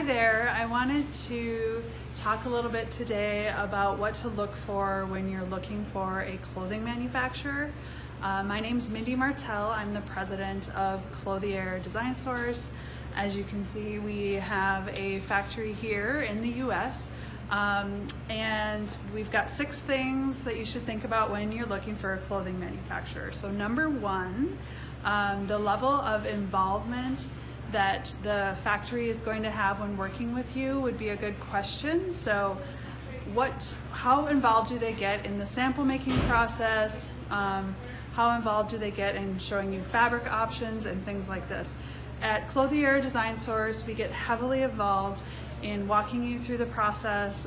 there. I wanted to talk a little bit today about what to look for when you're looking for a clothing manufacturer. My name's Mindy Martell. I'm the president of Clothier Design Source. As you can see, we have a factory here in the US, and we've got 6 things that you should think about when you're looking for a clothing manufacturer. So number 1, the level of involvement that the factory is going to have when working with you would be a good question. So how involved do they get in the sample making process? How involved do they get in showing you fabric options and things like this? At Clothier Design Source, we get heavily involved in walking you through the process,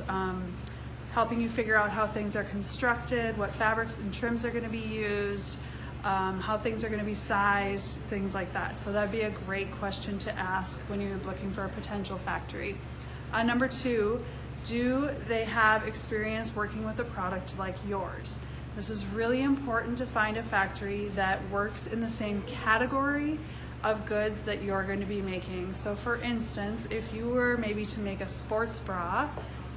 helping you figure out how things are constructed, what fabrics and trims are going to be used, how things are going to be sized, things like that. So that'd be a great question to ask when you're looking for a potential factory. Number 2, do they have experience working with a product like yours? This is really important to find a factory that works in the same category of goods that you're going to be making. So for instance, if you were maybe to make a sports bra,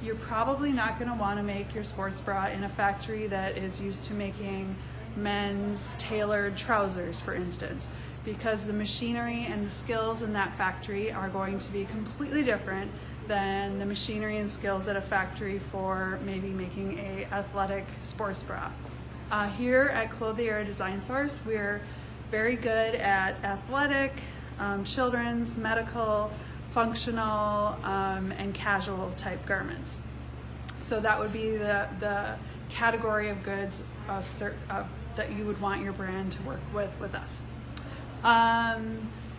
you're probably not going to want to make your sports bra in a factory that is used to making men's tailored trousers, for instance, because the machinery and the skills in that factory are going to be completely different than the machinery and skills at a factory for maybe making a athletic sports bra. Here at Clothier Design Source, we're very good at athletic, children's, medical, functional, and casual type garments. So that would be the category of goods that you would want your brand to work with us.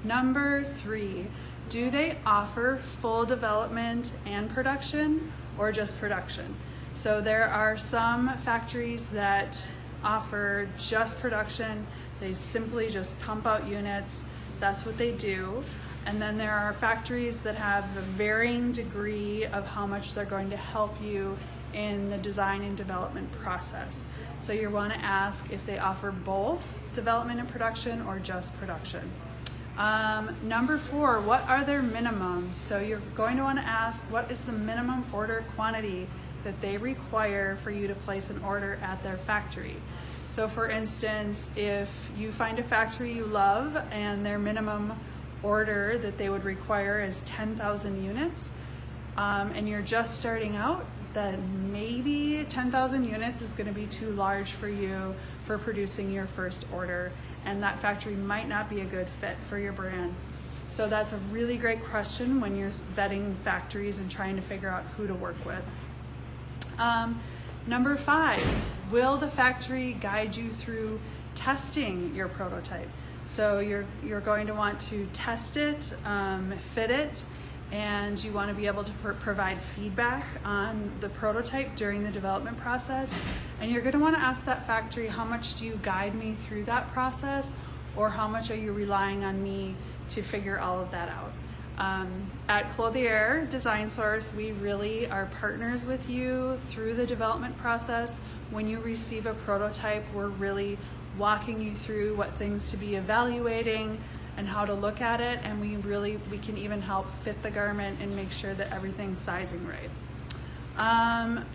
Number 3, do they offer full development and production or just production? So there are some factories that offer just production. They simply just pump out units. That's what they do. And then there are factories that have a varying degree of how much they're going to help you in the design and development process. So you want to ask if they offer both development and production or just production. Number 4, what are their minimums? So you're going to want to ask, what is the minimum order quantity that they require for you to place an order at their factory? So for instance, if you find a factory you love and their minimum order that they would require is 10,000 units, and you're just starting out, then maybe 10,000 units is going to be too large for you for producing your first order, and that factory might not be a good fit for your brand. So that's a really great question when you're vetting factories and trying to figure out who to work with. Number 5, will the factory guide you through testing your prototype? So you're going to want to test it, fit it, and you want to be able to provide feedback on the prototype during the development process. And you're going to want to ask that factory, how much do you guide me through that process, or how much are you relying on me to figure all of that out? At Clothier Design Source, we really are partners with you through the development process. When you receive a prototype, we're really walking you through what things to be evaluating and how to look at it, and we can even help fit the garment and make sure that everything's sizing right.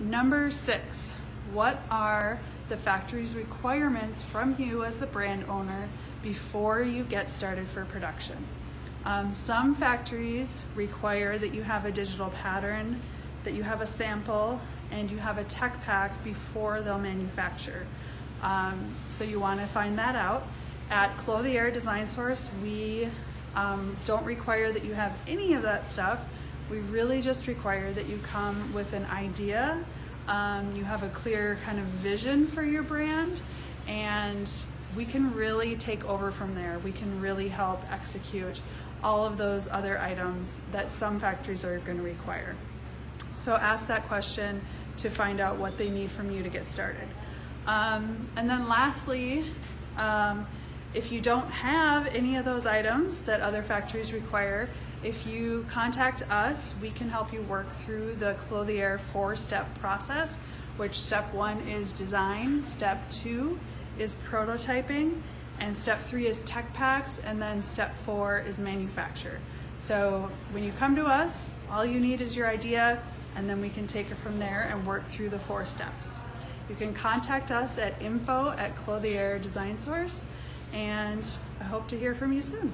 Number 6, what are the factory's requirements from you as the brand owner before you get started for production? Some factories require that you have a digital pattern, that you have a sample, and you have a tech pack before they'll manufacture. So you want to find that out. At Clothier Design Source, we don't require that you have any of that stuff. We really just require that you come with an idea, you have a clear kind of vision for your brand, and we can really take over from there. We can really help execute all of those other items that some factories are going to require. So ask that question to find out what they need from you to get started. And then lastly, if you don't have any of those items that other factories require, if you contact us, we can help you work through the Clothier 4-step process, which step 1 is design, step 2 is prototyping, and step 3 is tech packs, and then step 4 is manufacture. So when you come to us, all you need is your idea, and then we can take it from there and work through the 4 steps. You can contact us at info@Clothier Design Source, and I hope to hear from you soon.